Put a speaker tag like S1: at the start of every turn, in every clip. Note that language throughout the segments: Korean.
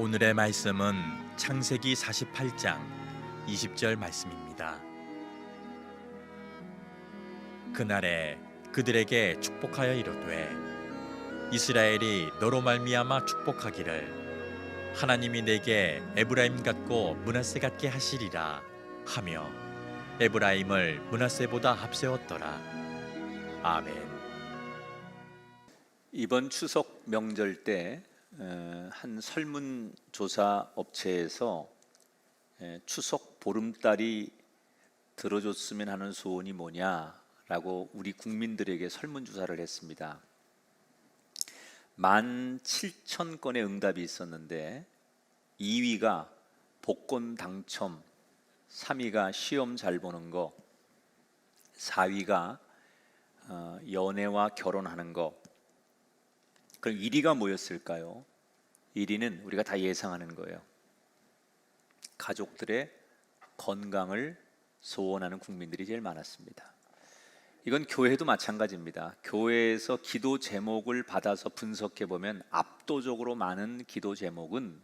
S1: 오늘의 말씀은 창세기 48장 20절 말씀입니다. 그날에 그들에게 축복하여 이르되 이스라엘이 너로 말미암아 축복하기를 하나님이 내게 에브라임 같고 므낫세 같게 하시리라 하며 에브라임을 므낫세보다 앞세웠더라. 아멘.
S2: 이번 추석 명절 때 한 설문조사 업체에서 추석 보름달이 들어줬으면 하는 소원이 뭐냐라고 우리 국민들에게 설문조사를 했습니다. 17,000건의 응답이 있었는데 2위가 복권 당첨, 3위가 시험 잘 보는 거, 4위가 연애와 결혼하는 거. 그럼 1위가 뭐였을까요? 1위는 우리가 다 예상하는 거예요. 가족들의 건강을 소원하는 국민들이 제일 많았습니다. 이건 교회도 마찬가지입니다. 교회에서 기도 제목을 받아서 분석해 보면 압도적으로 많은 기도 제목은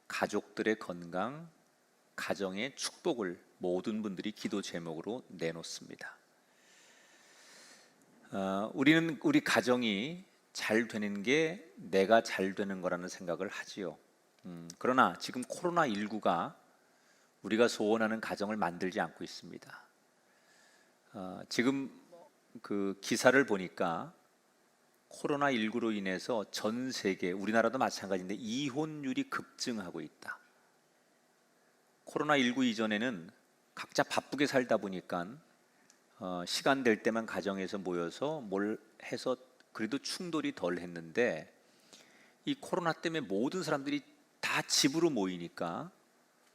S2: 가족들의 건강, 가정의 축복을 모든 분들이 기도 제목으로 내놓습니다. 우리는 우리 가정이 잘 되는 게 내가 잘 되는 거라는 생각을 하지요. 그러나 지금 코로나19가 우리가 소원하는 가정을 만들지 않고 있습니다. 지금 그 기사를 보니까 코로나19로 인해서 전 세계, 우리나라도 마찬가지인데 이혼율이 급증하고 있다. 코로나19 이전에는 각자 바쁘게 살다 보니까 시간 될 때만 가정에서 모여서 뭘 해서 그래도 충돌이 덜 했는데 이 코로나 때문에 모든 사람들이 다 집으로 모이니까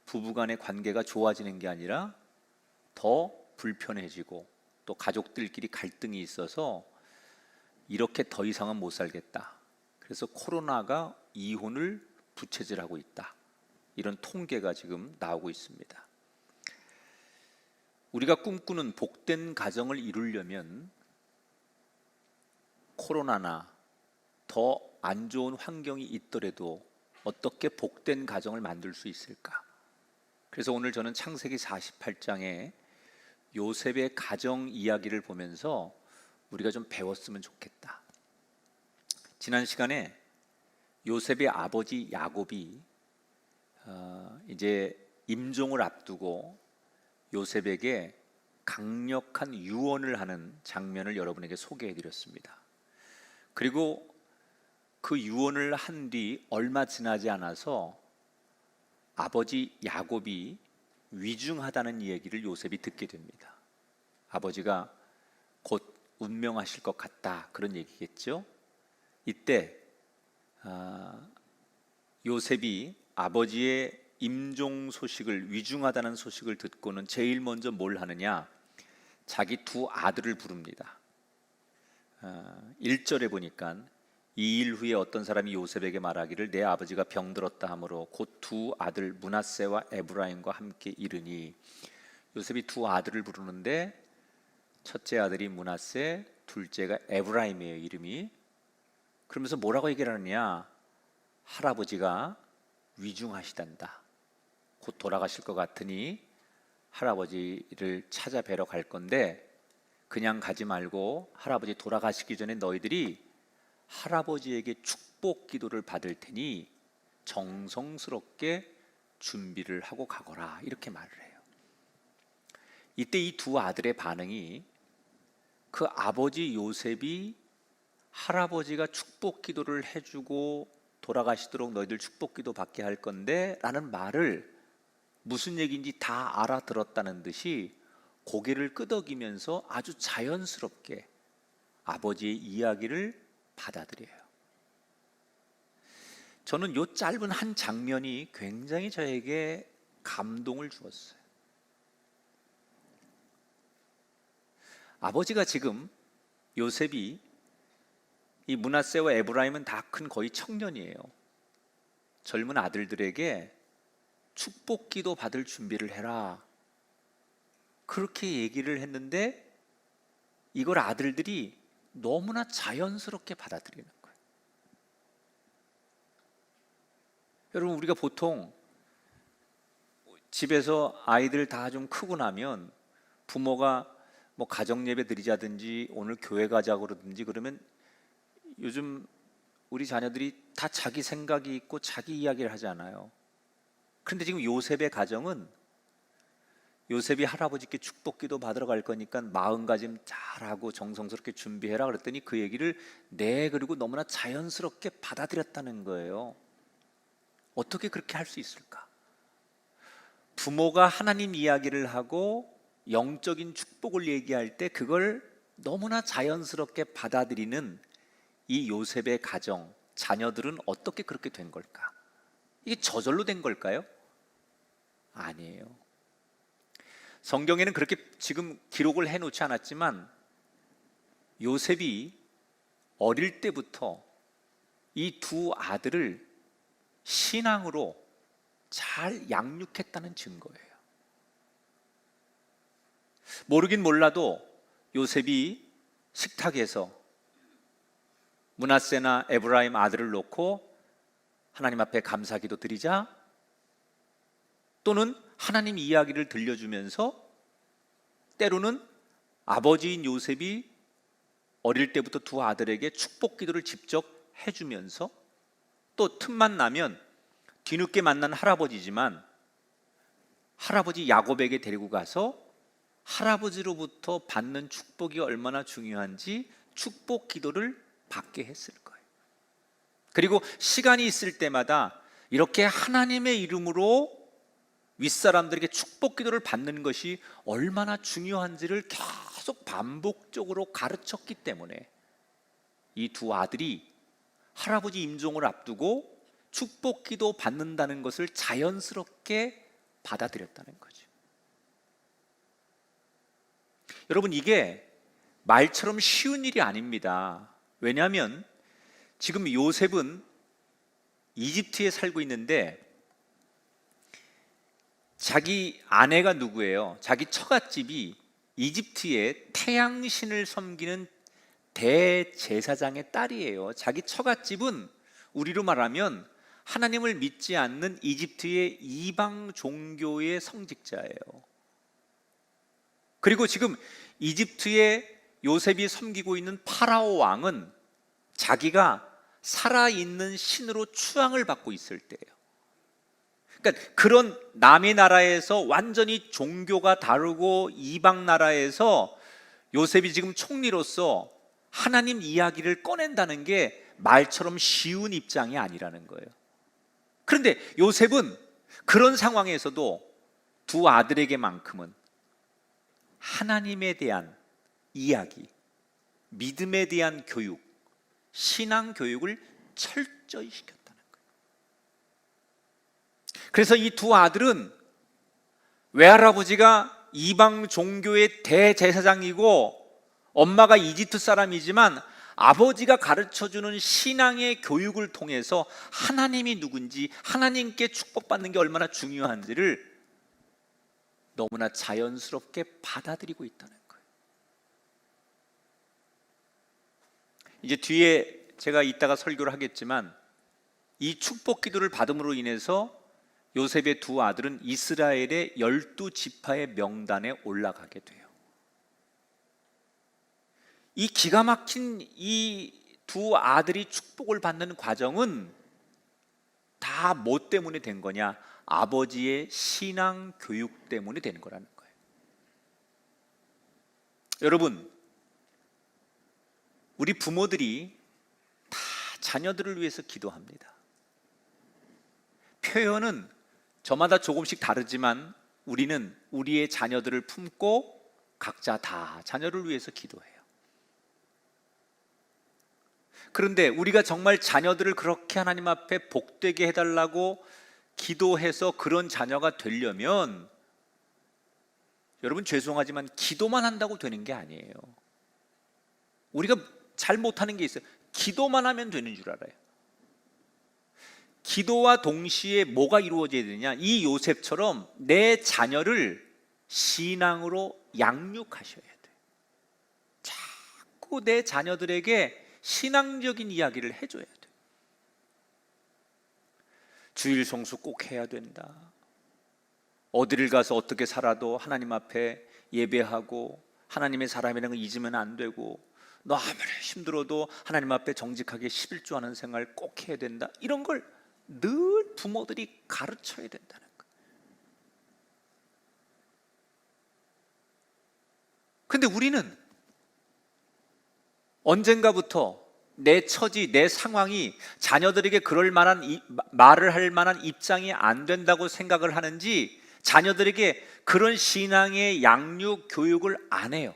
S2: 부부간의 관계가 좋아지는 게 아니라 더 불편해지고 또 가족들끼리 갈등이 있어서 이렇게 더 이상은 못 살겠다. 그래서 코로나가 이혼을 부채질하고 있다. 이런 통계가 지금 나오고 있습니다. 우리가 꿈꾸는 복된 가정을 이루려면 코로나나 더 안 좋은 환경이 있더라도 어떻게 복된 가정을 만들 수 있을까? 그래서 오늘 저는 창세기 48장에 요셉의 가정 이야기를 보면서 우리가 좀 배웠으면 좋겠다. 지난 시간에 요셉의 아버지 야곱이 이제 임종을 앞두고 요셉에게 강력한 유언을 하는 장면을 여러분에게 소개해 드렸습니다. 그리고 그 유언을 한 뒤 얼마 지나지 않아서 아버지 야곱이 위중하다는 얘기를 요셉이 듣게 됩니다. 아버지가 곧 운명하실 것 같다, 그런 얘기겠죠. 이때 요셉이 아버지의 임종 소식을, 위중하다는 소식을 듣고는 제일 먼저 뭘 하느냐, 자기 두 아들을 부릅니다. 1절에 보니까 이 일 후에 어떤 사람이 요셉에게 말하기를 내 아버지가 병들었다 하므로 곧 두 아들 므낫세와 에브라임과 함께 이르니, 요셉이 두 아들을 부르는데 첫째 아들이 므낫세, 둘째가 에브라임이에요, 이름이. 그러면서 뭐라고 얘기를 하느냐, 할아버지가 위중하시단다. 곧 돌아가실 것 같으니 할아버지를 찾아뵈러 갈 건데 그냥 가지 말고 할아버지 돌아가시기 전에 너희들이 할아버지에게 축복 기도를 받을 테니 정성스럽게 준비를 하고 가거라, 이렇게 말을 해요. 이때 이 두 아들의 반응이 그 아버지 요셉이 할아버지가 축복 기도를 해주고 돌아가시도록 너희들 축복 기도 받게 할 건데 라는 말을 무슨 얘기인지 다 알아들었다는 듯이 고개를 끄덕이면서 아주 자연스럽게 아버지의 이야기를 받아들여요. 저는 이 짧은 한 장면이 굉장히 저에게 감동을 주었어요. 아버지가 지금, 요셉이, 이 므낫세와 에브라임은 다 큰 거의 청년이에요. 젊은 아들들에게 축복 기도 받을 준비를 해라, 그렇게 얘기를 했는데 이걸 아들들이 너무나 자연스럽게 받아들이는 거예요. 여러분, 우리가 보통 집에서 아이들 다 좀 크고 나면 부모가 뭐 가정 예배 드리자든지 오늘 교회 가자고 그러든지 그러면 요즘 우리 자녀들이 다 자기 생각이 있고 자기 이야기를 하잖아요. 그런데 지금 요셉의 가정은 요셉이 할아버지께 축복기도 받으러 갈 거니까 마음가짐 잘하고 정성스럽게 준비해라 그랬더니 그 얘기를 네, 그리고 너무나 자연스럽게 받아들였다는 거예요. 어떻게 그렇게 할 수 있을까? 부모가 하나님 이야기를 하고 영적인 축복을 얘기할 때 그걸 너무나 자연스럽게 받아들이는 이 요셉의 가정, 자녀들은 어떻게 그렇게 된 걸까? 이게 저절로 된 걸까요? 아니에요. 성경에는 그렇게 지금 기록을 해놓지 않았지만 요셉이 어릴 때부터 이 두 아들을 신앙으로 잘 양육했다는 증거예요. 모르긴 몰라도 요셉이 식탁에서 므낫세나 에브라임 아들을 놓고 하나님 앞에 감사기도 드리자, 또는 하나님 이야기를 들려주면서 때로는 아버지인 요셉이 어릴 때부터 두 아들에게 축복 기도를 직접 해주면서 또 틈만 나면 뒤늦게 만난 할아버지지만 할아버지 야곱에게 데리고 가서 할아버지로부터 받는 축복이 얼마나 중요한지 축복 기도를 받게 했을 거예요. 그리고 시간이 있을 때마다 이렇게 하나님의 이름으로 윗사람들에게 축복 기도를 받는 것이 얼마나 중요한지를 계속 반복적으로 가르쳤기 때문에 이 두 아들이 할아버지 임종을 앞두고 축복 기도 받는다는 것을 자연스럽게 받아들였다는 거죠. 여러분, 이게 말처럼 쉬운 일이 아닙니다. 왜냐하면 지금 요셉은 이집트에 살고 있는데 자기 아내가 누구예요? 자기 처갓집이 이집트의 태양신을 섬기는 대제사장의 딸이에요. 자기 처갓집은 우리로 말하면 하나님을 믿지 않는 이집트의 이방 종교의 성직자예요. 그리고 지금 이집트의 요셉이 섬기고 있는 파라오 왕은 자기가 살아있는 신으로 추앙을 받고 있을 때예요. 그러니까 그런 남의 나라에서 완전히 종교가 다르고 이방 나라에서 요셉이 지금 총리로서 하나님 이야기를 꺼낸다는 게 말처럼 쉬운 입장이 아니라는 거예요. 그런데 요셉은 그런 상황에서도 두 아들에게만큼은 하나님에 대한 이야기, 믿음에 대한 교육, 신앙 교육을 철저히 시켰다는 거예요. 그래서 이 두 아들은 외할아버지가 이방 종교의 대제사장이고 엄마가 이집트 사람이지만 아버지가 가르쳐주는 신앙의 교육을 통해서 하나님이 누군지, 하나님께 축복받는 게 얼마나 중요한지를 너무나 자연스럽게 받아들이고 있다는 거예요. 이제 뒤에 제가 이따가 설교를 하겠지만 이 축복 기도를 받음으로 인해서 요셉의 두 아들은 이스라엘의 12지파의 명단에 올라가게 돼요. 이 기가 막힌 이 두 아들이 축복을 받는 과정은 다 뭐 때문에 된 거냐? 아버지의 신앙 교육 때문에 되는 거라는 거예요. 여러분, 우리 부모들이 다 자녀들을 위해서 기도합니다. 표현은 저마다 조금씩 다르지만 우리는 우리의 자녀들을 품고 각자 다 자녀를 위해서 기도해요. 그런데 우리가 정말 자녀들을 그렇게 하나님 앞에 복되게 해달라고 기도해서 그런 자녀가 되려면 여러분, 죄송하지만 기도만 한다고 되는 게 아니에요. 우리가 잘 못하는 게 있어요. 기도만 하면 되는 줄 알아요. 기도와 동시에 뭐가 이루어져야 되느냐? 이 요셉처럼 내 자녀를 신앙으로 양육하셔야 돼요. 자꾸 내 자녀들에게 신앙적인 이야기를 해줘야 돼요. 주일 성수 꼭 해야 된다. 어디를 가서 어떻게 살아도 하나님 앞에 예배하고 하나님의 사람이라는 걸 잊으면 안 되고, 너 아무리 힘들어도 하나님 앞에 정직하게 11조하는 생활 꼭 해야 된다. 이런 걸 늘 부모들이 가르쳐야 된다는 거예요. 근데 우리는 언젠가부터 내 처지, 내 상황이 자녀들에게 그럴 만한 말을 할 만한 입장이 안 된다고 생각을 하는지, 자녀들에게 그런 신앙의 양육 교육을 안 해요.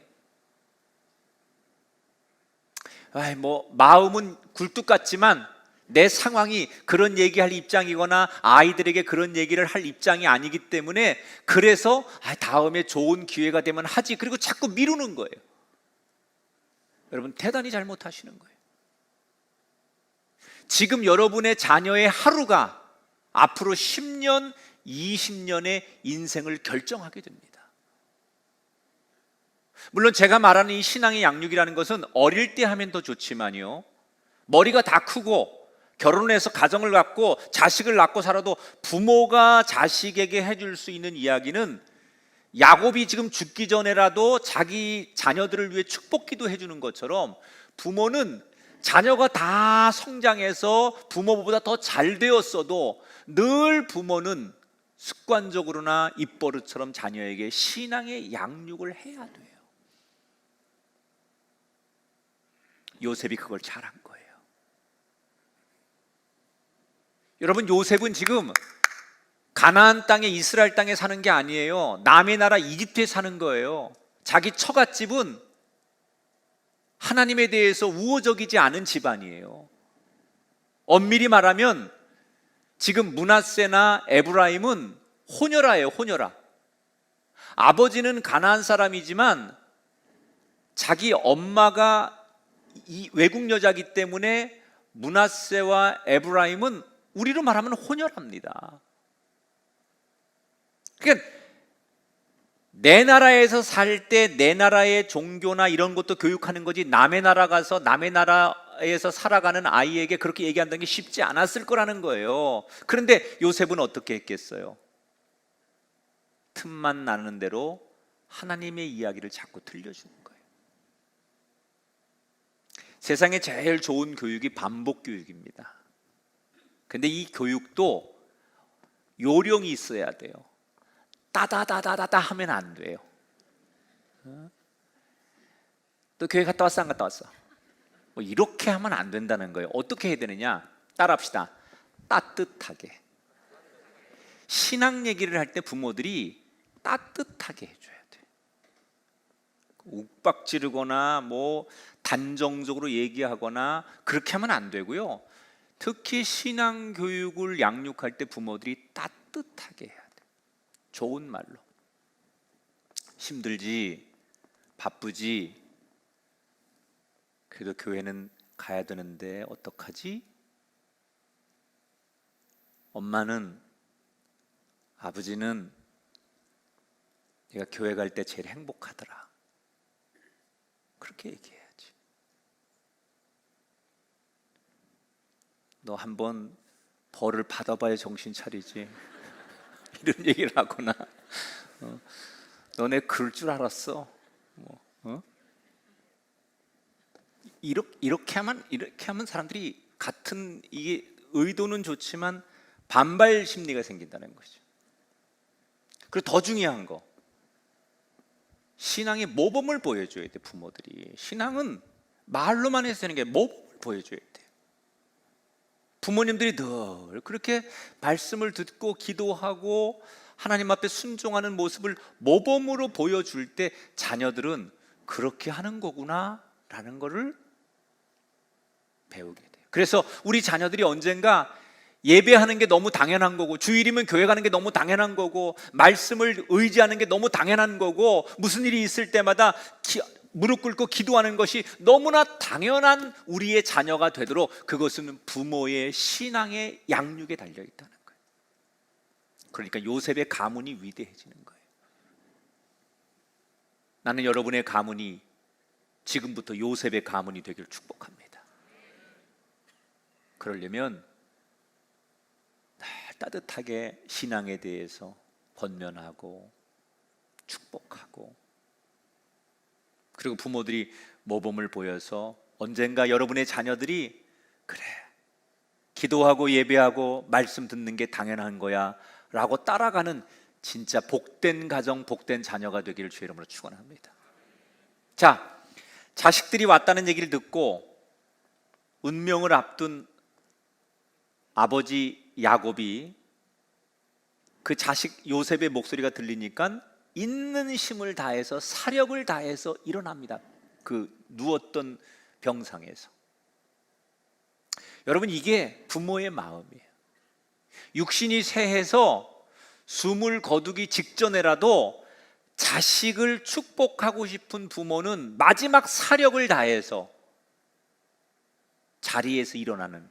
S2: 뭐 마음은 굴뚝 같지만 내 상황이 그런 얘기할 입장이거나 아이들에게 그런 얘기를 할 입장이 아니기 때문에, 그래서 다음에 좋은 기회가 되면 하지, 그리고 자꾸 미루는 거예요. 여러분, 대단히 잘못하시는 거예요. 지금 여러분의 자녀의 하루가 앞으로 10년, 20년의 인생을 결정하게 됩니다. 물론 제가 말하는 이 신앙의 양육이라는 것은 어릴 때 하면 더 좋지만요, 머리가 다 크고 결혼해서 가정을 갖고 자식을 낳고 살아도 부모가 자식에게 해줄 수 있는 이야기는, 야곱이 지금 죽기 전에라도 자기 자녀들을 위해 축복기도 해주는 것처럼, 부모는 자녀가 다 성장해서 부모보다 더 잘 되었어도 늘 부모는 습관적으로나 입버릇처럼 자녀에게 신앙의 양육을 해야 돼요. 요셉이 그걸 잘한 거예요. 여러분, 요셉은 지금 가나안 땅에, 이스라엘 땅에 사는 게 아니에요. 남의 나라 이집트에 사는 거예요. 자기 처갓집은 하나님에 대해서 우호적이지 않은 집안이에요. 엄밀히 말하면 지금 므낫세나 에브라임은 호녀라예요, 호녀라. 아버지는 가나안 사람이지만 자기 엄마가 이 외국 여자이기 때문에 므낫세와 에브라임은 우리로 말하면 호녀랍니다. 그러니까 내 나라에서 살 때 내 나라의 종교나 이런 것도 교육하는 거지, 남의 나라 가서 남의 나라에서 살아가는 아이에게 그렇게 얘기한다는 게 쉽지 않았을 거라는 거예요. 그런데 요셉은 어떻게 했겠어요? 틈만 나는 대로 하나님의 이야기를 자꾸 들려주는 거예요. 세상에 제일 좋은 교육이 반복 교육입니다. 근데 이 교육도 요령이 있어야 돼요. 따다다다다다 하면 안 돼요. 또 교회 갔다 왔어, 안 갔다 왔어? 뭐 이렇게 하면 안 된다는 거예요. 어떻게 해야 되느냐? 따라합시다. 따뜻하게. 신앙 얘기를 할 때 부모들이 따뜻하게 해줘야 돼. 욱박지르거나 뭐 단정적으로 얘기하거나 그렇게 하면 안 되고요. 특히 신앙 교육을 양육할 때 부모들이 따뜻하게 해야 돼. 좋은 말로. 힘들지, 바쁘지, 그래도 교회는 가야 되는데 어떡하지? 엄마는, 아버지는 내가 교회 갈 때 제일 행복하더라. 그렇게 얘기해야지. 너 한번 벌을 받아봐야 정신 차리지. 이런 얘기를 하거나, 너네 그럴 줄 알았어. 이렇게 하면 사람들이 같은, 이게 의도는 좋지만 반발 심리가 생긴다는 거죠. 그리고 더 중요한 거, 신앙의 모범을 보여줘야 돼. 부모들이 신앙은 말로만 해서 되는 게 모범을 보여줘야 돼. 부모님들이 늘 그렇게 말씀을 듣고 기도하고 하나님 앞에 순종하는 모습을 모범으로 보여줄 때 자녀들은 그렇게 하는 거구나 라는 거를 배우게 돼요. 그래서 우리 자녀들이 언젠가 예배하는 게 너무 당연한 거고, 주일이면 교회 가는 게 너무 당연한 거고, 말씀을 의지하는 게 너무 당연한 거고, 무슨 일이 있을 때마다 무릎 꿇고 기도하는 것이 너무나 당연한 우리의 자녀가 되도록, 그것은 부모의 신앙의 양육에 달려 있다는 거예요. 그러니까 요셉의 가문이 위대해지는 거예요. 나는 여러분의 가문이 지금부터 요셉의 가문이 되기를 축복합니다. 그러려면 따뜻하게 신앙에 대해서 권면하고 축복하고, 그리고 부모들이 모범을 보여서 언젠가 여러분의 자녀들이 그래, 기도하고 예배하고 말씀 듣는 게 당연한 거야 라고 따라가는 진짜 복된 가정, 복된 자녀가 되기를 주의 이름으로 축원합니다. 자, 자식들이 왔다는 얘기를 듣고 운명을 앞둔 아버지 야곱이 그 자식 요셉의 목소리가 들리니까 있는 힘을 다해서, 사력을 다해서 일어납니다. 그 누웠던 병상에서. 여러분, 이게 부모의 마음이에요. 육신이 쇠해서 숨을 거두기 직전에라도 자식을 축복하고 싶은 부모는 마지막 사력을 다해서 자리에서 일어나는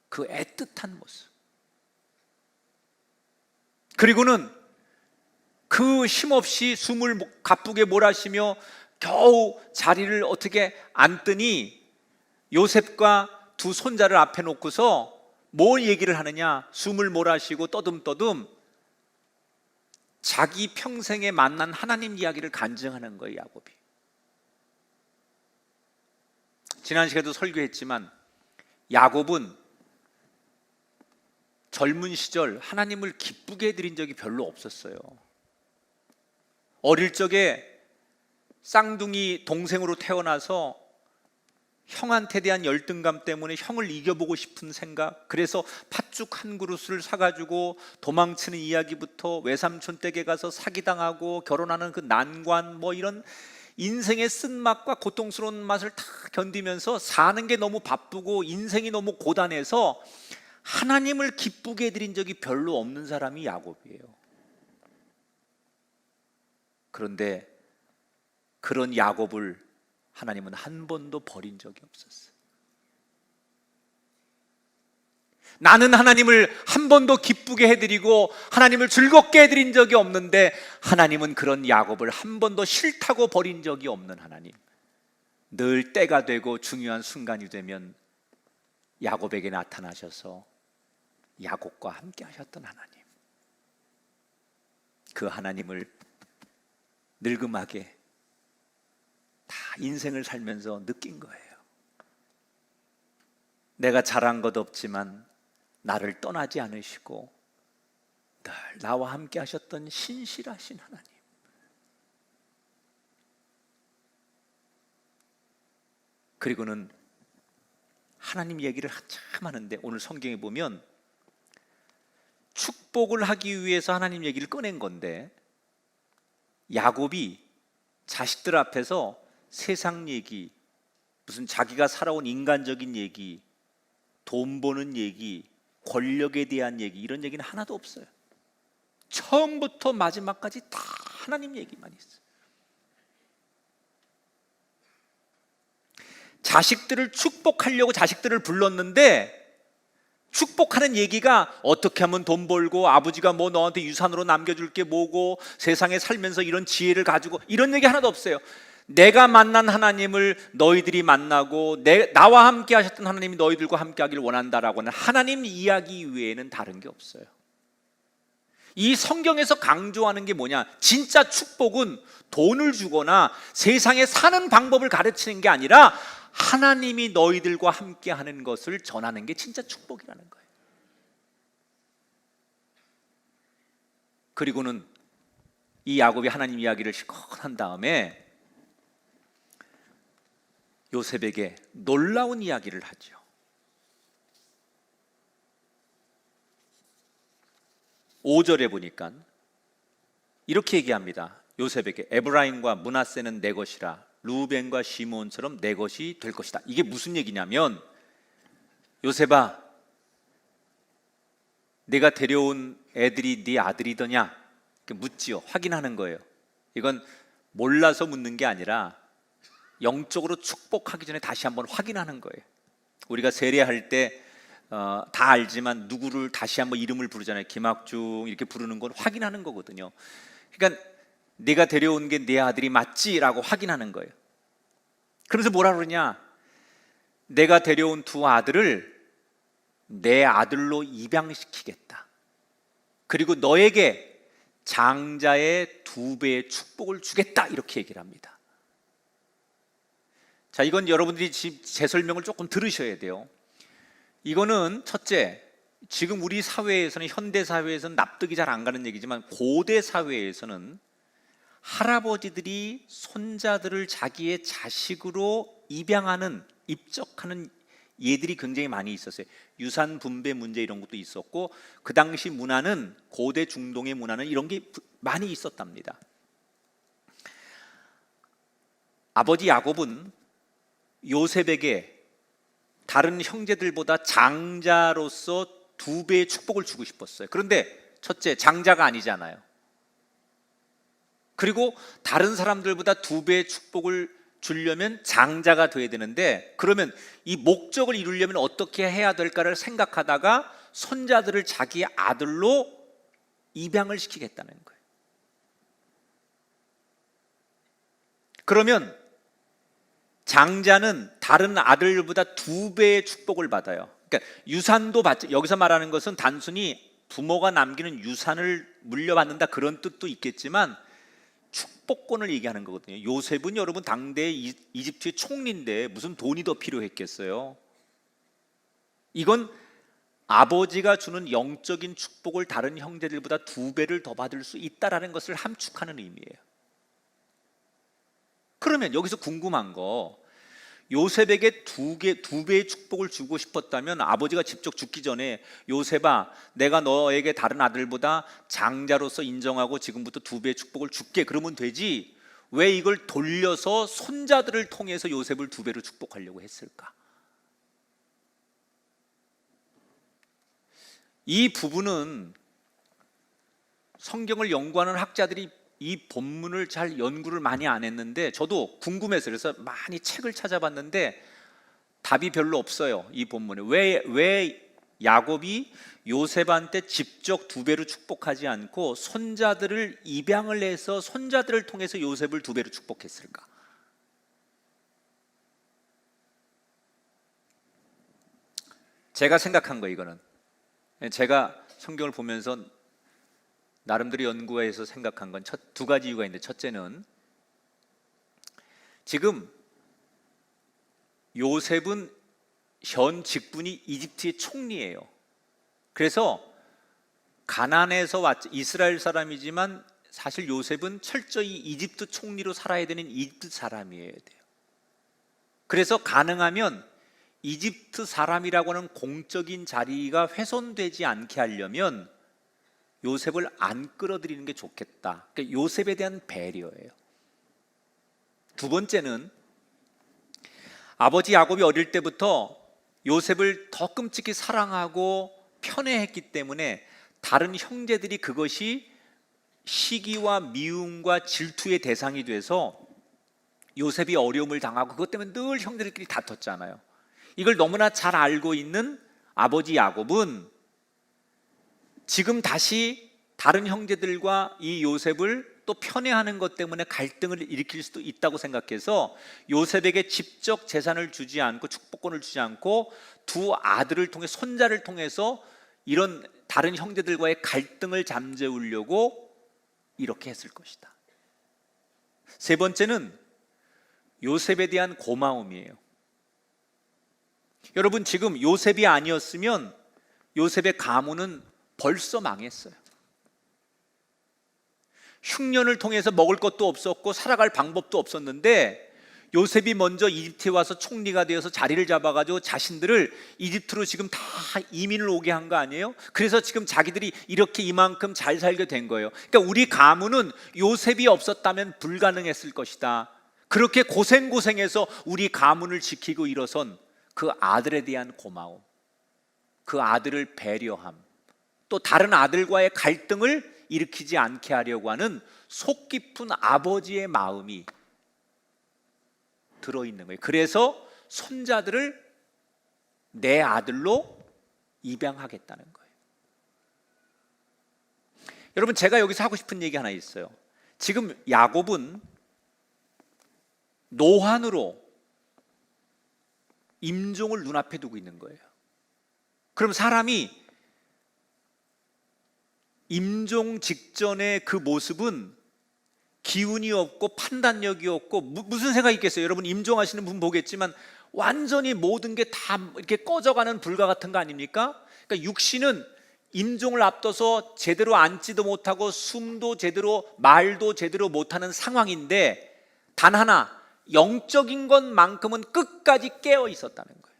S2: 그 애틋한 모습, 그리고는 그 힘없이 숨을 가쁘게 몰아쉬며 겨우 자리를 어떻게 앉더니 요셉과 두 손자를 앞에 놓고서 뭘 얘기를 하느냐, 숨을 몰아쉬고 떠듬떠듬 자기 평생에 만난 하나님 이야기를 간증하는 거예요, 야곱이. 지난 시간에도 설교했지만 야곱은 젊은 시절 하나님을 기쁘게 해드린 적이 별로 없었어요. 어릴 적에 쌍둥이 동생으로 태어나서 형한테 대한 열등감 때문에 형을 이겨보고 싶은 생각, 그래서 팥죽 한 그릇을 사가지고 도망치는 이야기부터 외삼촌 댁에 가서 사기당하고 결혼하는 그 난관, 뭐 이런 인생의 쓴맛과 고통스러운 맛을 다 견디면서 사는 게 너무 바쁘고 인생이 너무 고단해서 하나님을 기쁘게 해드린 적이 별로 없는 사람이 야곱이에요. 그런데 그런 야곱을 하나님은 한 번도 버린 적이 없었어요. 나는 하나님을 한 번도 기쁘게 해드리고 하나님을 즐겁게 해드린 적이 없는데 하나님은 그런 야곱을 한 번도 싫다고 버린 적이 없는 하나님. 늘 때가 되고 중요한 순간이 되면 야곱에게 나타나셔서 야곱과 함께 하셨던 하나님, 그 하나님을 늙음하게 다 인생을 살면서 느낀 거예요. 내가 잘한 것 없지만 나를 떠나지 않으시고 늘 나와 함께 하셨던 신실하신 하나님. 그리고는 하나님 얘기를 한참 하는데 오늘 성경에 보면 축복을 하기 위해서 하나님 얘기를 꺼낸 건데 야곱이 자식들 앞에서 세상 얘기, 무슨 자기가 살아온 인간적인 얘기, 돈 버는 얘기, 권력에 대한 얘기, 이런 얘기는 하나도 없어요. 처음부터 마지막까지 다 하나님 얘기만 있어요. 자식들을 축복하려고 자식들을 불렀는데 축복하는 얘기가 어떻게 하면 돈 벌고 아버지가 뭐 너한테 유산으로 남겨줄 게 뭐고 세상에 살면서 이런 지혜를 가지고, 이런 얘기 하나도 없어요. 내가 만난 하나님을 너희들이 만나고 나와 함께 하셨던 하나님이 너희들과 함께 하길 원한다라고 하는 하나님 이야기 외에는 다른 게 없어요. 이 성경에서 강조하는 게 뭐냐, 진짜 축복은 돈을 주거나 세상에 사는 방법을 가르치는 게 아니라 하나님이 너희들과 함께 하는 것을 전하는 게 진짜 축복이라는 거예요. 그리고는 이 야곱이 하나님 이야기를 실컷 한 다음에 요셉에게 놀라운 이야기를 하죠. 5절에 보니까 이렇게 얘기합니다. 요셉에게 에브라임과 므낫세는 내 것이라 루벤과 시므온처럼 내 것이 될 것이다. 이게 무슨 얘기냐면, 요셉아, 내가 데려온 애들이 네 아들이더냐 묻지요. 확인하는 거예요. 이건 몰라서 묻는 게 아니라 영적으로 축복하기 전에 다시 한번 확인하는 거예요. 우리가 세례할 때 다 알지만 누구를 다시 한번 이름을 부르잖아요. 김학중 이렇게 부르는 건 확인하는 거거든요. 그러니까 내가 데려온 게 내 아들이 맞지라고 확인하는 거예요. 그러면서 뭐라 그러냐, 내가 데려온 두 아들을 내 아들로 입양시키겠다. 그리고 너에게 장자의 2배의 축복을 주겠다, 이렇게 얘기를 합니다. 자, 이건 여러분들이 지금 제 설명을 조금 들으셔야 돼요. 이거는 첫째, 지금 우리 사회에서는, 현대 사회에서는 납득이 잘 안 가는 얘기지만 고대 사회에서는 할아버지들이 손자들을 자기의 자식으로 입양하는, 입적하는 예들이 굉장히 많이 있었어요. 유산 분배 문제 이런 것도 있었고, 그 당시 문화는, 고대 중동의 문화는 이런 게 많이 있었답니다. 아버지 야곱은 요셉에게 다른 형제들보다 장자로서 2배의 축복을 주고 싶었어요. 그런데 첫째, 장자가 아니잖아요. 그리고 다른 사람들보다 2배의 축복을 주려면 장자가 돼야 되는데, 그러면 이 목적을 이루려면 어떻게 해야 될까를 생각하다가 손자들을 자기 아들로 입양을 시키겠다는 거예요. 그러면 장자는 다른 아들보다 2배의 축복을 받아요. 그러니까 유산도 받죠. 여기서 말하는 것은 단순히 부모가 남기는 유산을 물려받는다, 그런 뜻도 있겠지만 축복권을 얘기하는 거거든요. 요셉은 여러분 당대 이집트의 총리인데 무슨 돈이 더 필요했겠어요? 이건 아버지가 주는 영적인 축복을 다른 형제들보다 2배를 더 받을 수 있다라는 것을 함축하는 의미예요. 그러면 여기서 궁금한 거, 요셉에게 2배의 축복을 주고 싶었다면 아버지가 직접 죽기 전에 요셉아, 내가 너에게 다른 아들보다 장자로서 인정하고 지금부터 2배의 축복을 줄게, 그러면 되지, 왜 이걸 돌려서 손자들을 통해서 요셉을 2배로 축복하려고 했을까? 이 부분은 성경을 연구하는 학자들이 이 본문을 잘 연구를 많이 안 했는데 저도 궁금해서 그래서 많이 책을 찾아봤는데 답이 별로 없어요. 이 본문에 왜 야곱이 요셉한테 직접 2배로 축복하지 않고 손자들을 입양을 해서 손자들을 통해서 요셉을 2배로 축복했을까? 제가 생각한 거, 이거는 제가 성경을 보면서 나름대로 연구해서 생각한 건 2가지 이유가 있는데, 첫째는 지금 요셉은 현 직분이 이집트의 총리예요. 그래서 가나안에서 이스라엘 사람이지만 사실 요셉은 철저히 이집트 총리로 살아야 되는 이집트 사람이어야 돼요. 그래서 가능하면 이집트 사람이라고 하는 공적인 자리가 훼손되지 않게 하려면 요셉을 안 끌어들이는 게 좋겠다. 그러니까 요셉에 대한 배려예요. 2번째는 아버지 야곱이 어릴 때부터 요셉을 더 끔찍히 사랑하고 편애했기 때문에 다른 형제들이 그것이 시기와 미움과 질투의 대상이 돼서 요셉이 어려움을 당하고 그것 때문에 늘 형제들끼리 다퉜잖아요. 이걸 너무나 잘 알고 있는 아버지 야곱은 지금 다시 다른 형제들과 이 요셉을 또 편애하는 것 때문에 갈등을 일으킬 수도 있다고 생각해서 요셉에게 직접 재산을 주지 않고 축복권을 주지 않고 2 아들을 통해, 손자를 통해서 이런 다른 형제들과의 갈등을 잠재우려고 이렇게 했을 것이다. 3번째는 요셉에 대한 고마움이에요. 여러분, 지금 요셉이 아니었으면 요셉의 가문은 벌써 망했어요. 흉년을 통해서 먹을 것도 없었고 살아갈 방법도 없었는데 요셉이 먼저 이집트에 와서 총리가 되어서 자리를 잡아가지고 자신들을 이집트로 지금 다 이민을 오게 한 거 아니에요? 그래서 지금 자기들이 이렇게 이만큼 잘 살게 된 거예요. 그러니까 우리 가문은 요셉이 없었다면 불가능했을 것이다. 그렇게 고생해서 우리 가문을 지키고 일어선 그 아들에 대한 고마움, 그 아들을 배려함, 또 다른 아들과의 갈등을 일으키지 않게 하려고 하는 속 깊은 아버지의 마음이 들어있는 거예요. 그래서 손자들을 내 아들로 입양하겠다는 거예요. 여러분, 제가 여기서 하고 싶은 얘기 하나 있어요. 지금 야곱은 노환으로 임종을 눈앞에 두고 있는 거예요. 그럼 사람이 임종 직전의 그 모습은 기운이 없고 판단력이 없고 무슨 생각이 있겠어요? 여러분 임종하시는 분 보겠지만 완전히 모든 게 다 이렇게 꺼져가는 불과 같은 거 아닙니까? 그러니까 육신은 임종을 앞둬서 제대로 앉지도 못하고 숨도 제대로 말도 제대로 못하는 상황인데 단 하나 영적인 것만큼은 끝까지 깨어 있었다는 거예요.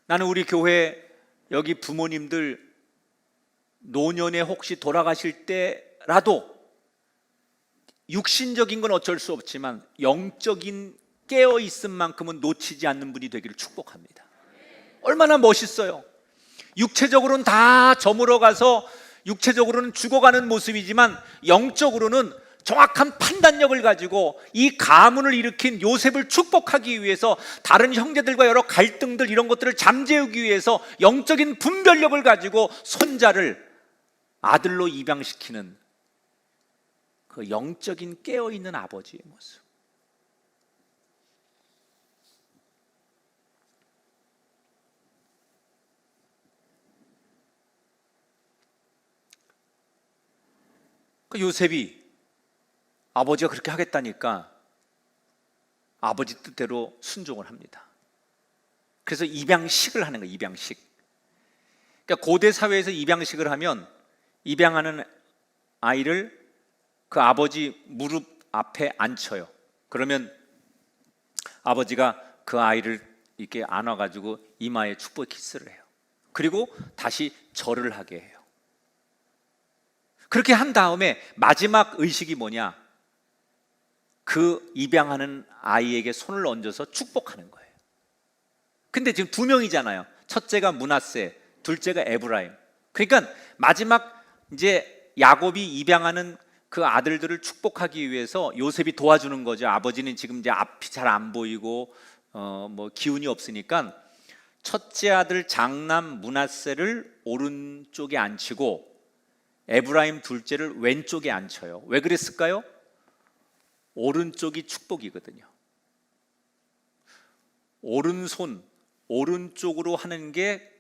S2: 나는 우리 교회 여기 부모님들 노년에 혹시 돌아가실 때라도 육신적인 건 어쩔 수 없지만 영적인 깨어 있은 만큼은 놓치지 않는 분이 되기를 축복합니다. 얼마나 멋있어요. 육체적으로는 다 저물어 가서 육체적으로는 죽어가는 모습이지만 영적으로는 정확한 판단력을 가지고 이 가문을 일으킨 요셉을 축복하기 위해서 다른 형제들과 여러 갈등들 이런 것들을 잠재우기 위해서 영적인 분별력을 가지고 손자를 아들로 입양시키는 그 영적인 깨어있는 아버지의 모습. 그 요셉이 아버지가 그렇게 하겠다니까 아버지 뜻대로 순종을 합니다. 그래서 입양식을 하는 거예요. 입양식. 그러니까 고대 사회에서 입양식을 하면 입양하는 아이를 그 아버지 무릎 앞에 앉혀요. 그러면 아버지가 그 아이를 이렇게 안아가지고 이마에 축복 키스를 해요. 그리고 다시 절을 하게 해요. 그렇게 한 다음에 마지막 의식이 뭐냐? 그 입양하는 아이에게 손을 얹어서 축복하는 거예요. 근데 지금 두 명이잖아요. 첫째가 므낫세, 둘째가 에브라임. 그러니까 마지막 이제 야곱이 입양하는 그 아들들을 축복하기 위해서 요셉이 도와주는 거죠. 아버지는 지금 이제 앞이 잘 안 보이고 뭐 기운이 없으니까 첫째 아들 장남 므낫세를 오른쪽에 앉히고 에브라임 둘째를 왼쪽에 앉혀요. 왜 그랬을까요? 오른쪽이 축복이거든요. 오른손, 오른쪽으로 하는 게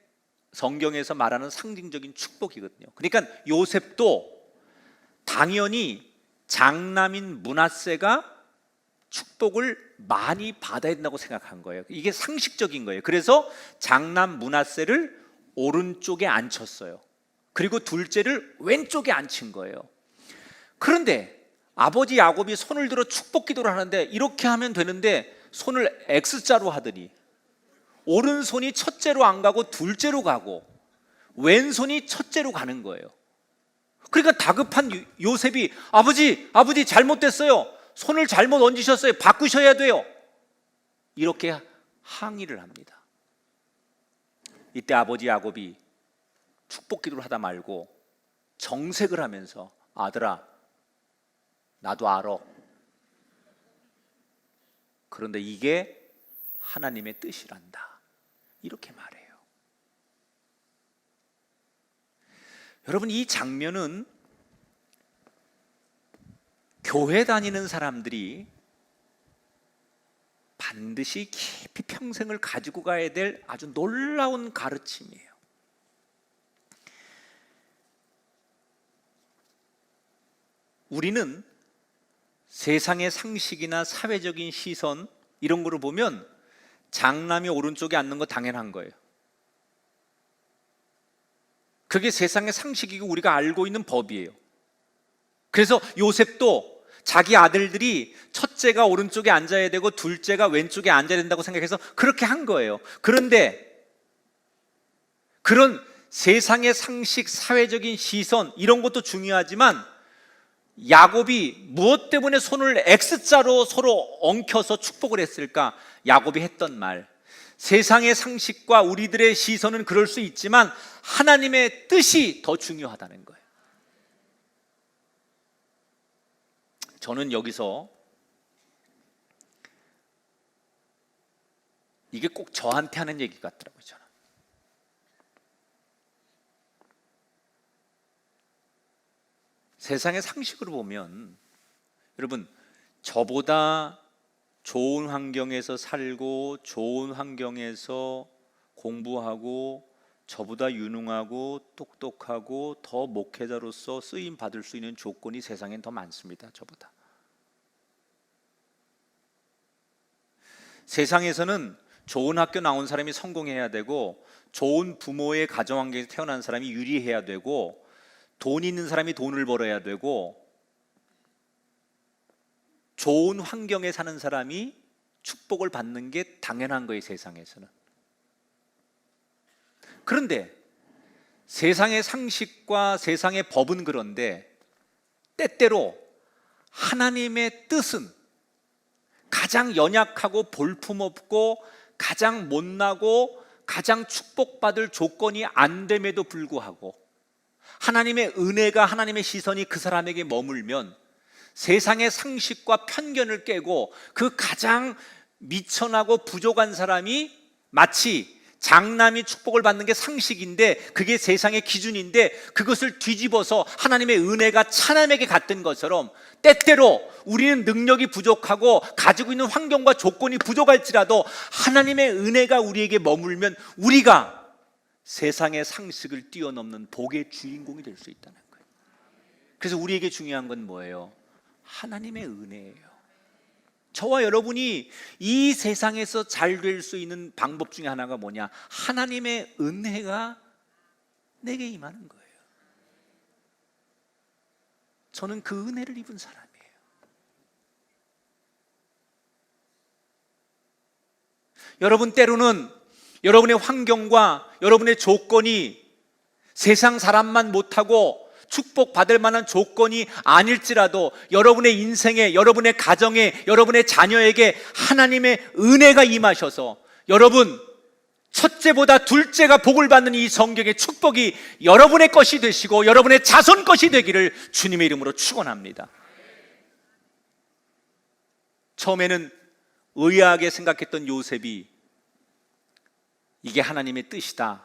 S2: 성경에서 말하는 상징적인 축복이거든요. 그러니까 요셉도 당연히 장남인 므낫세가 축복을 많이 받아야 된다고 생각한 거예요. 이게 상식적인 거예요. 그래서 장남 므낫세를 오른쪽에 앉혔어요. 그리고 둘째를 왼쪽에 앉힌 거예요. 그런데 아버지 야곱이 손을 들어 축복 기도를 하는데 이렇게 하면 되는데 손을 X자로 하더니 오른손이 첫째로 안 가고 둘째로 가고 왼손이 첫째로 가는 거예요. 그러니까 다급한 요셉이 아버지 잘못됐어요. 손을 잘못 얹으셨어요. 바꾸셔야 돼요. 이렇게 항의를 합니다. 이때 아버지 야곱이 축복 기도를 하다 말고 정색을 하면서 아들아 나도 알아. 그런데 이게 하나님의 뜻이란다. 이렇게 말해요. 여러분 이 장면은 교회 다니는 사람들이 반드시 깊이 평생을 가지고 가야 될 아주 놀라운 가르침이에요. 우리는 세상의 상식이나 사회적인 시선 이런 거를 보면 장남이 오른쪽에 앉는 거 당연한 거예요. 그게 세상의 상식이고 우리가 알고 있는 법이에요. 그래서 요셉도 자기 아들들이 첫째가 오른쪽에 앉아야 되고 둘째가 왼쪽에 앉아야 된다고 생각해서 그렇게 한 거예요. 그런데 그런 세상의 상식, 사회적인 시선 이런 것도 중요하지만 야곱이 무엇 때문에 손을 X자로 서로 엉켜서 축복을 했을까? 야곱이 했던 말, 세상의 상식과 우리들의 시선은 그럴 수 있지만 하나님의 뜻이 더 중요하다는 거예요. 저는 여기서 이게 꼭 저한테 하는 얘기 같더라고요. 저는. 세상의 상식으로 보면 여러분 저보다 좋은 환경에서 살고 좋은 환경에서 공부하고 저보다 유능하고 똑똑하고 더 목회자로서 쓰임 받을 수 있는 조건이 세상엔 더 많습니다. 저보다. 세상에서는 좋은 학교 나온 사람이 성공해야 되고, 좋은 부모의 가정 환경에서 태어난 사람이 유리해야 되고, 돈 있는 사람이 돈을 벌어야 되고, 좋은 환경에 사는 사람이 축복을 받는 게 당연한 거예요, 세상에서는. 그런데 세상의 상식과 세상의 법은 그런데 때때로 하나님의 뜻은 가장 연약하고 볼품없고 가장 못나고 가장 축복받을 조건이 안 됨에도 불구하고 하나님의 은혜가, 하나님의 시선이 그 사람에게 머물면 세상의 상식과 편견을 깨고 그 가장 미천하고 부족한 사람이 마치 장남이 축복을 받는 게 상식인데, 그게 세상의 기준인데, 그것을 뒤집어서 하나님의 은혜가 차남에게 갔던 것처럼 때때로 우리는 능력이 부족하고 가지고 있는 환경과 조건이 부족할지라도 하나님의 은혜가 우리에게 머물면 우리가 세상의 상식을 뛰어넘는 복의 주인공이 될 수 있다는 거예요. 그래서 우리에게 중요한 건 뭐예요? 하나님의 은혜예요. 저와 여러분이 이 세상에서 잘 될 수 있는 방법 중에 하나가 뭐냐? 하나님의 은혜가 내게 임하는 거예요. 저는 그 은혜를 입은 사람이에요. 여러분, 때로는 여러분의 환경과 여러분의 조건이 세상 사람만 못하고 축복받을 만한 조건이 아닐지라도 여러분의 인생에, 여러분의 가정에, 여러분의 자녀에게 하나님의 은혜가 임하셔서 여러분 첫째보다 둘째가 복을 받는 이 성경의 축복이 여러분의 것이 되시고 여러분의 자손 것이 되기를 주님의 이름으로 축원합니다. 처음에는 의아하게 생각했던 요셉이 이게 하나님의 뜻이다,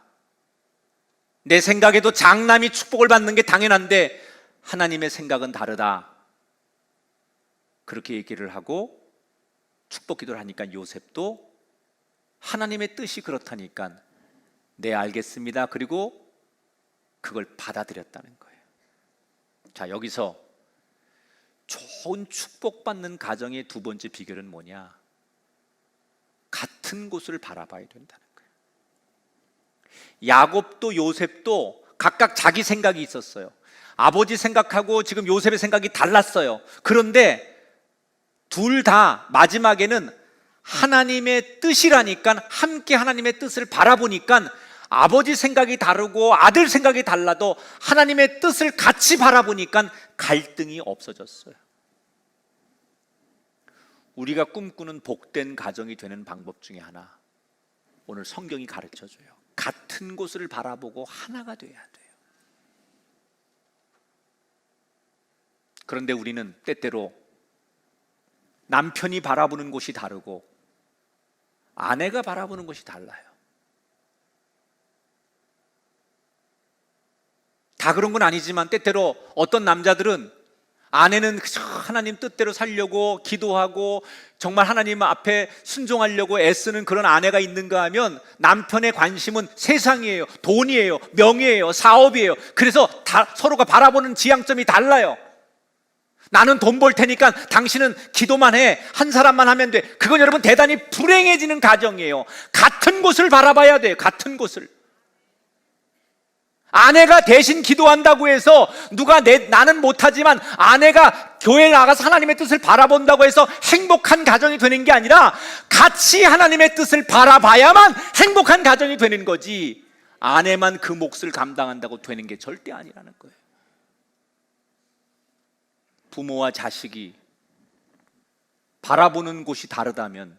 S2: 내 생각에도 장남이 축복을 받는 게 당연한데 하나님의 생각은 다르다, 그렇게 얘기를 하고 축복 기도를 하니까 요셉도 하나님의 뜻이 그렇다니까 네 알겠습니다, 그리고 그걸 받아들였다는 거예요. 자, 여기서 좋은 축복받는 가정의 두 번째 비결은 뭐냐? 같은 곳을 바라봐야 된다는 거예요. 야곱도 요셉도 각각 자기 생각이 있었어요. 아버지 생각하고 지금 요셉의 생각이 달랐어요. 그런데 둘 다 마지막에는 하나님의 뜻이라니까 함께 하나님의 뜻을 바라보니까 아버지 생각이 다르고 아들 생각이 달라도 하나님의 뜻을 같이 바라보니까 갈등이 없어졌어요. 우리가 꿈꾸는 복된 가정이 되는 방법 중에 하나, 오늘 성경이 가르쳐줘요. 같은 곳을 바라보고 하나가 돼야 돼요. 그런데 우리는 때때로 남편이 바라보는 곳이 다르고 아내가 바라보는 곳이 달라요. 다 그런 건 아니지만 때때로 어떤 남자들은 아내는 하나님 뜻대로 살려고 기도하고 정말 하나님 앞에 순종하려고 애쓰는 그런 아내가 있는가 하면 남편의 관심은 세상이에요, 돈이에요, 명예예요, 사업이에요. 그래서 서로가 바라보는 지향점이 달라요. 나는 돈 벌 테니까 당신은 기도만 해, 한 사람만 하면 돼. 그건 여러분 대단히 불행해지는 가정이에요. 같은 곳을 바라봐야 돼요. 같은 곳을. 아내가 대신 기도한다고 해서 나는 못하지만 아내가 교회에 나가서 하나님의 뜻을 바라본다고 해서 행복한 가정이 되는 게 아니라 같이 하나님의 뜻을 바라봐야만 행복한 가정이 되는 거지, 아내만 그 몫을 감당한다고 되는 게 절대 아니라는 거예요. 부모와 자식이 바라보는 곳이 다르다면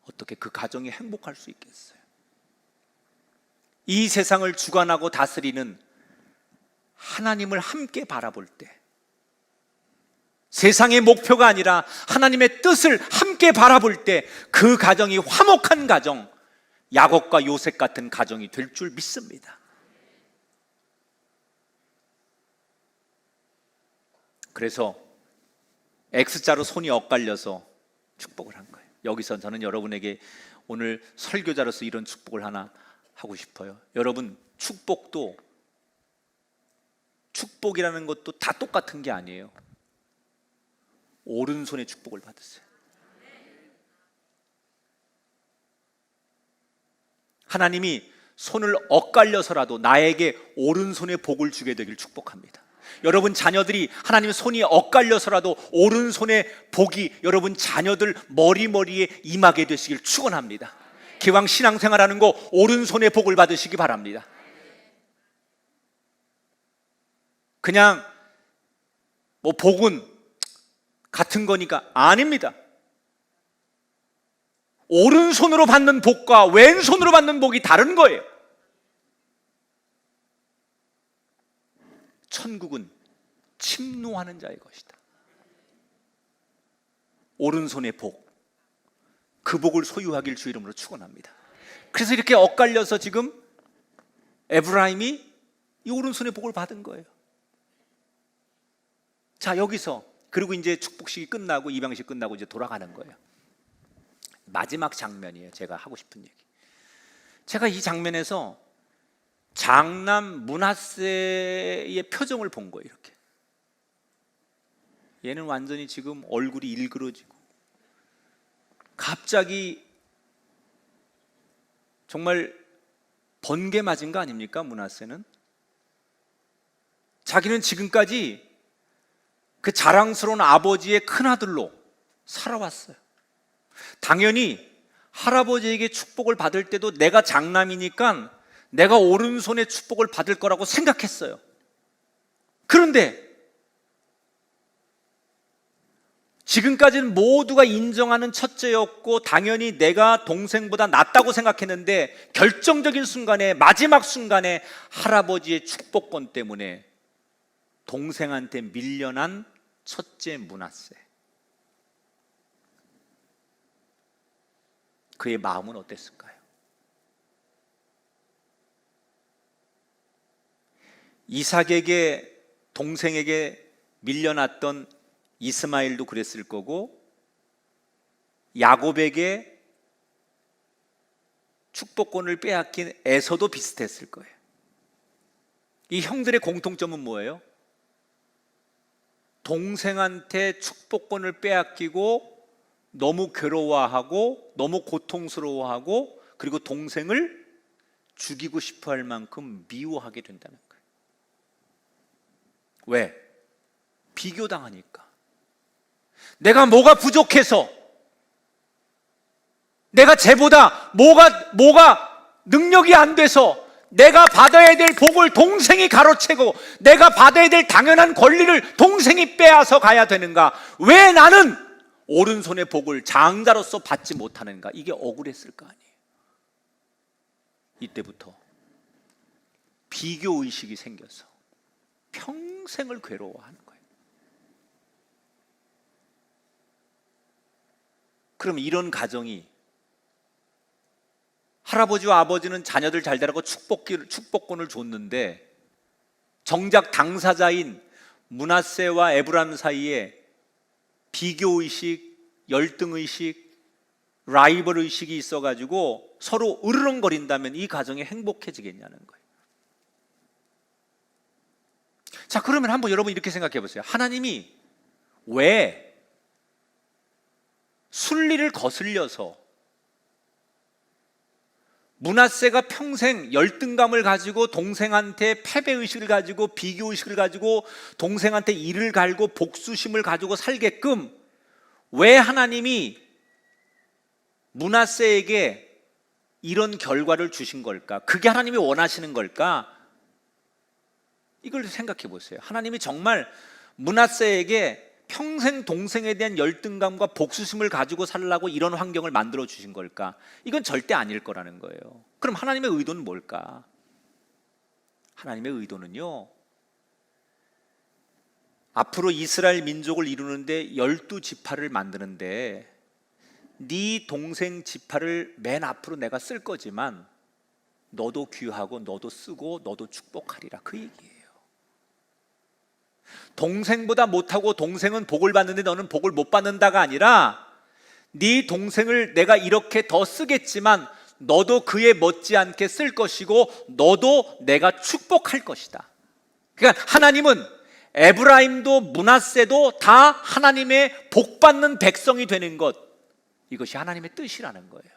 S2: 어떻게 그 가정이 행복할 수 있겠어요? 이 세상을 주관하고 다스리는 하나님을 함께 바라볼 때, 세상의 목표가 아니라 하나님의 뜻을 함께 바라볼 때 그 가정이 화목한 가정, 야곱과 요셉 같은 가정이 될 줄 믿습니다. 그래서 X자로 손이 엇갈려서 축복을 한 거예요. 여기서 저는 여러분에게 오늘 설교자로서 이런 축복을 하나 하고 싶어요. 여러분, 축복이라는 것도 다 똑같은 게 아니에요. 오른손의 축복을 받으세요. 하나님이 손을 엇갈려서라도 나에게 오른손의 복을 주게 되길 축복합니다. 여러분 자녀들이 하나님의 손이 엇갈려서라도 오른손의 복이 여러분 자녀들 머리에 임하게 되시길 축원합니다. 기왕 신앙생활하는 거 오른손의 복을 받으시기 바랍니다. 그냥 뭐 복은 같은 거니까 아닙니다. 오른손으로 받는 복과 왼손으로 받는 복이 다른 거예요. 천국은 침노하는 자의 것이다. 오른손의 복, 그 복을 소유하길 주 이름으로 축원합니다. 그래서 이렇게 엇갈려서 지금 에브라임이 이 오른손의 복을 받은 거예요. 자, 여기서 그리고 이제 축복식이 끝나고 입양식 끝나고 이제 돌아가는 거예요. 마지막 장면이에요. 제가 하고 싶은 얘기. 제가 이 장면에서 장남 므낫세의 표정을 본 거예요. 이렇게 얘는 완전히 지금 얼굴이 일그러지고 갑자기 정말 번개 맞은 거 아닙니까? 므낫세는 자기는 지금까지 그 자랑스러운 아버지의 큰아들로 살아왔어요. 당연히 할아버지에게 축복을 받을 때도 내가 장남이니까 내가 오른손에 축복을 받을 거라고 생각했어요. 그런데 지금까지는 모두가 인정하는 첫째였고 당연히 내가 동생보다 낫다고 생각했는데 결정적인 순간에, 마지막 순간에 할아버지의 축복권 때문에 동생한테 밀려난 첫째 므낫세. 그의 마음은 어땠을까요? 이삭에게, 동생에게 밀려났던 이스마엘도 그랬을 거고 야곱에게 축복권을 빼앗긴 에서도 비슷했을 거예요. 이 형들의 공통점은 뭐예요? 동생한테 축복권을 빼앗기고 너무 괴로워하고 너무 고통스러워하고 그리고 동생을 죽이고 싶어 할 만큼 미워하게 된다는 거예요. 왜? 비교당하니까. 내가 뭐가 부족해서, 내가 쟤보다 뭐가 능력이 안 돼서 내가 받아야 될 복을 동생이 가로채고 내가 받아야 될 당연한 권리를 동생이 빼앗아 가야 되는가? 왜 나는 오른손의 복을 장자로서 받지 못하는가? 이게 억울했을 거 아니에요. 이때부터 비교의식이 생겨서 평생을 괴로워하는 거예요. 그럼 이런 가정이, 할아버지와 아버지는 자녀들 잘 되라고 축복권을 줬는데 정작 당사자인 므낫세와 에브라임 사이에 비교의식, 열등의식, 라이벌의식이 있어가지고 서로 으르렁거린다면 이 가정이 행복해지겠냐는 거예요. 자, 그러면 한번 여러분 이렇게 생각해 보세요. 하나님이 왜 순리를 거슬려서 므낫세가 평생 열등감을 가지고 동생한테 패배의식을 가지고 비교의식을 가지고 동생한테 이를 갈고 복수심을 가지고 살게끔 왜 하나님이 므낫세에게 이런 결과를 주신 걸까? 그게 하나님이 원하시는 걸까? 이걸 생각해 보세요. 하나님이 정말 므낫세에게 평생 동생에 대한 열등감과 복수심을 가지고 살라고 이런 환경을 만들어 주신 걸까? 이건 절대 아닐 거라는 거예요. 그럼 하나님의 의도는 뭘까? 하나님의 의도는요, 앞으로 이스라엘 민족을 이루는데 12지파를 만드는데 네 동생 지파를 맨 앞으로 내가 쓸 거지만 너도 귀하고 너도 쓰고 너도 축복하리라, 그 얘기예요. 동생보다 못하고 동생은 복을 받는데 너는 복을 못 받는다가 아니라 네 동생을 내가 이렇게 더 쓰겠지만 너도 그에 못지않게 쓸 것이고 너도 내가 축복할 것이다. 그러니까 하나님은 에브라임도 므낫세도 다 하나님의 복받는 백성이 되는 것, 이것이 하나님의 뜻이라는 거예요.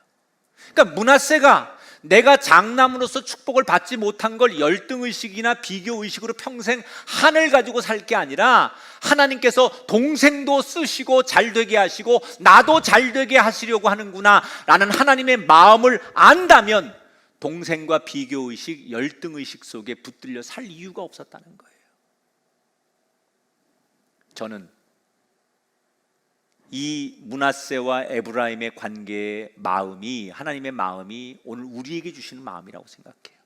S2: 그러니까 므낫세가 내가 장남으로서 축복을 받지 못한 걸 열등의식이나 비교의식으로 평생 한을 가지고 살 게 아니라 하나님께서 동생도 쓰시고 잘되게 하시고 나도 잘되게 하시려고 하는구나 라는 하나님의 마음을 안다면 동생과 비교의식, 열등의식 속에 붙들려 살 이유가 없었다는 거예요. 저는 이 므낫세와 에브라임의 관계의 마음이, 하나님의 마음이 오늘 우리에게 주시는 마음이라고 생각해요.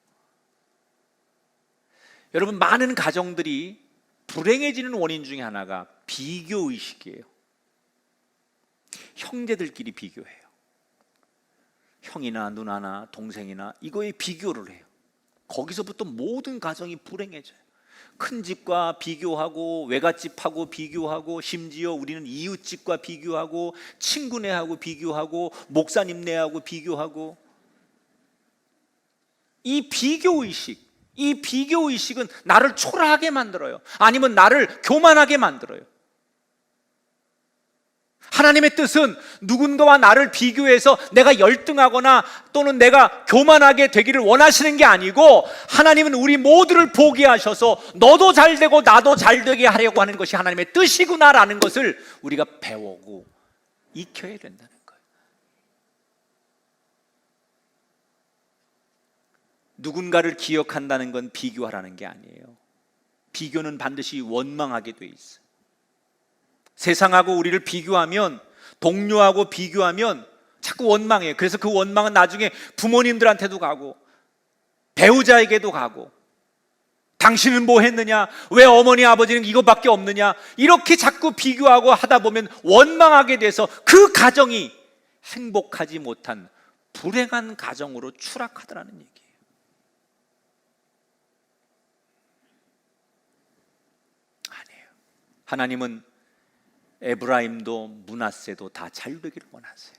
S2: 여러분, 많은 가정들이 불행해지는 원인 중에 하나가 비교의식이에요. 형제들끼리 비교해요. 형이나 누나나 동생이나 이거에 비교를 해요. 거기서부터 모든 가정이 불행해져요. 큰 집과 비교하고 외갓집하고 비교하고 심지어 우리는 이웃집과 비교하고 친구네하고 비교하고 목사님네하고 비교하고, 이 비교의식은 나를 초라하게 만들어요. 아니면 나를 교만하게 만들어요. 하나님의 뜻은 누군가와 나를 비교해서 내가 열등하거나 또는 내가 교만하게 되기를 원하시는 게 아니고, 하나님은 우리 모두를 보게 하셔서 너도 잘되고 나도 잘되게 하려고 하는 것이 하나님의 뜻이구나라는 것을 우리가 배우고 익혀야 된다는 거예요. 누군가를 기억한다는 건 비교하라는 게 아니에요. 비교는 반드시 원망하게 돼 있어요. 세상하고 우리를 비교하면, 동료하고 비교하면 자꾸 원망해요. 그래서 그 원망은 나중에 부모님들한테도 가고 배우자에게도 가고, 당신은 뭐 했느냐, 왜 어머니 아버지는 이거밖에 없느냐, 이렇게 자꾸 비교하고 하다 보면 원망하게 돼서 그 가정이 행복하지 못한 불행한 가정으로 추락하더라는 얘기예요. 아니에요. 하나님은 에브라임도 므낫세도 다 잘되기를 원하세요.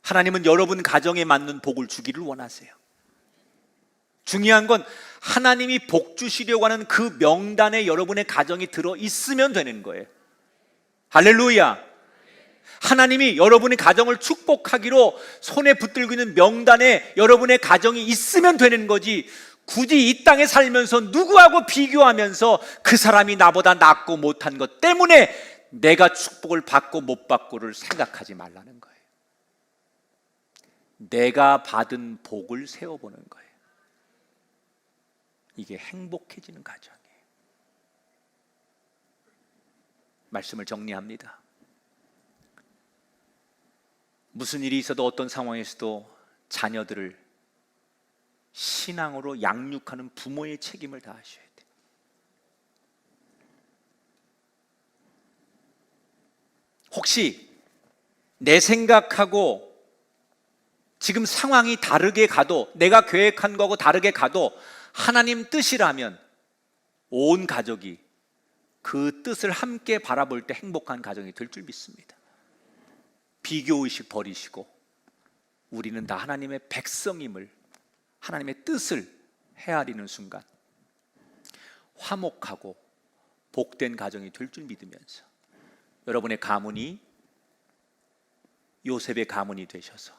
S2: 하나님은 여러분 가정에 맞는 복을 주기를 원하세요. 중요한 건 하나님이 복 주시려고 하는 그 명단에 여러분의 가정이 들어 있으면 되는 거예요. 할렐루야. 하나님이 여러분의 가정을 축복하기로 손에 붙들고 있는 명단에 여러분의 가정이 있으면 되는 거지, 굳이 이 땅에 살면서 누구하고 비교하면서 그 사람이 나보다 낫고 못한 것 때문에 내가 축복을 받고 못 받고를 생각하지 말라는 거예요. 내가 받은 복을 세워보는 거예요. 이게 행복해지는 가정이에요. 말씀을 정리합니다. 무슨 일이 있어도 어떤 상황에서도 자녀들을 신앙으로 양육하는 부모의 책임을 다하셔야 돼요. 혹시 내 생각하고 지금 상황이 다르게 가도, 내가 계획한 거하고 다르게 가도 하나님 뜻이라면 온 가족이 그 뜻을 함께 바라볼 때 행복한 가정이 될 줄 믿습니다. 비교의식 버리시고 우리는 다 하나님의 백성임을, 하나님의 뜻을 헤아리는 순간 화목하고 복된 가정이 될 줄 믿으면서 여러분의 가문이 요셉의 가문이 되셔서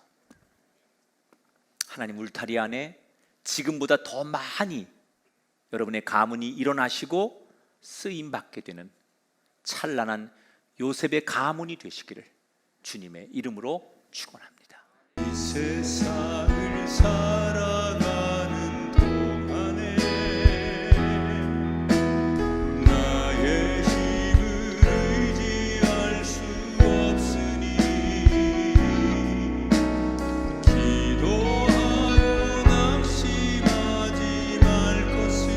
S2: 하나님 울타리 안에 지금보다 더 많이 여러분의 가문이 일어나시고 쓰임받게 되는 찬란한 요셉의 가문이 되시기를 주님의 이름으로 축원합니다.
S3: 이 세상을 살아가는 동안에 나의 힘을 의지할 수 없으니 기도하여 낙심하지 말 것을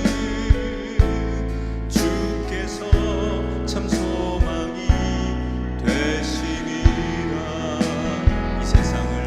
S3: 주께서 참 소망이 되시니라. 이 세상을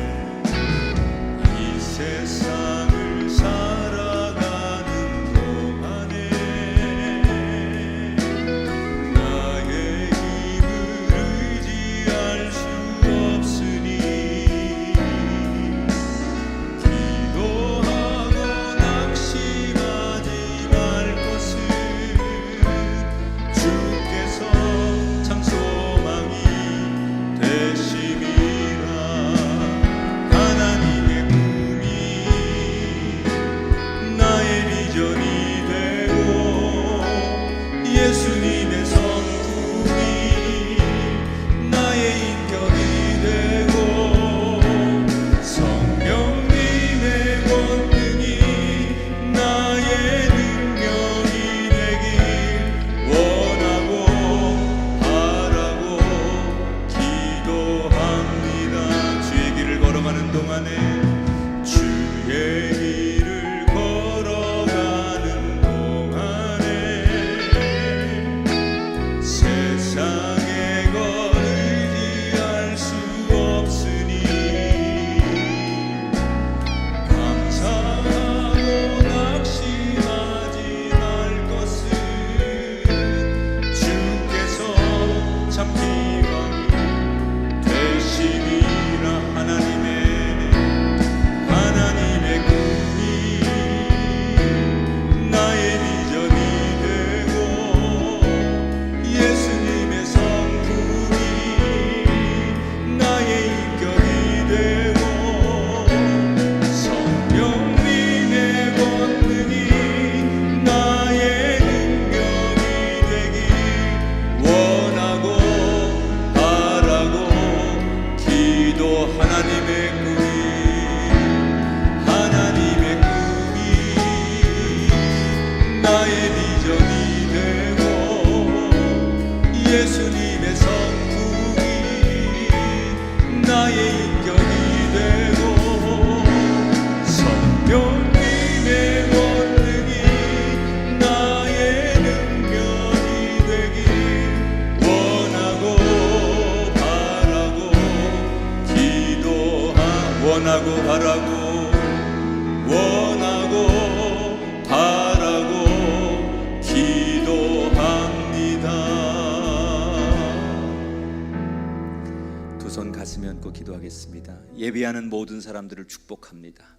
S2: 붙잡고 기도하겠습니다. 예배하는 모든 사람들을 축복합니다.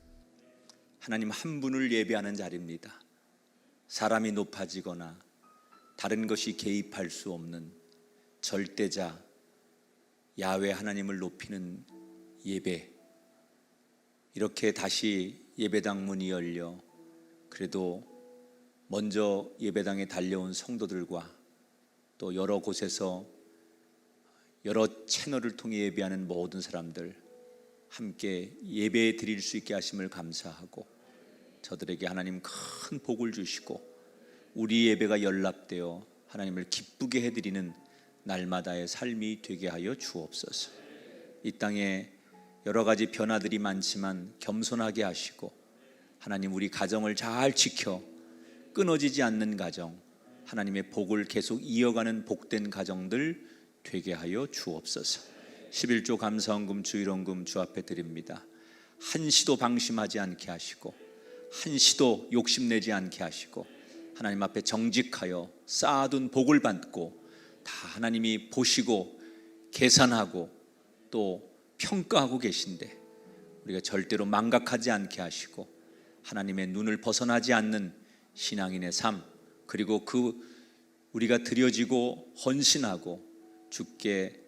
S2: 하나님 한 분을 예배하는 자리입니다. 사람이 높아지거나 다른 것이 개입할 수 없는 절대자 야훼 하나님을 높이는 예배, 이렇게 다시 예배당 문이 열려 그래도 먼저 예배당에 달려온 성도들과 또 여러 곳에서 여러 채널을 통해 예배하는 모든 사람들 함께 예배 드릴 수 있게 하심을 감사하고, 저들에게 하나님 큰 복을 주시고 우리 예배가 연락되어 하나님을 기쁘게 해드리는 날마다의 삶이 되게 하여 주옵소서. 이 땅에 여러 가지 변화들이 많지만 겸손하게 하시고 하나님 우리 가정을 잘 지켜 끊어지지 않는 가정, 하나님의 복을 계속 이어가는 복된 가정들 되게 하여 주옵소서. 11조 감사헌금 주일헌금 주 앞에 드립니다. 한시도 방심하지 않게 하시고 한시도 욕심내지 않게 하시고 하나님 앞에 정직하여 쌓아둔 복을 받고 다 하나님이 보시고 계산하고 또 평가하고 계신데 우리가 절대로 망각하지 않게 하시고 하나님의 눈을 벗어나지 않는 신앙인의 삶, 그리고 우리가 드려지고 헌신하고 주께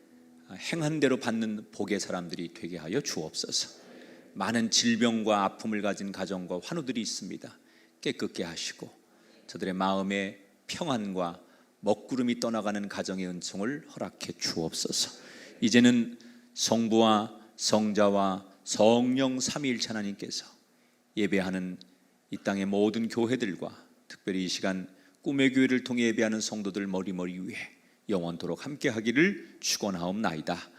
S2: 행한 대로 받는 복의 사람들이 되게 하여 주옵소서. 많은 질병과 아픔을 가진 가정과 환우들이 있습니다. 깨끗게 하시고 저들의 마음에 평안과 먹구름이 떠나가는 가정의 은총을 허락해 주옵소서. 이제는 성부와 성자와 성령 삼위일체 하나님께서 예배하는 이 땅의 모든 교회들과 특별히 이 시간 꿈의 교회를 통해 예배하는 성도들 머리머리 위에 영원토록 함께 하기를 축원하옵나이다.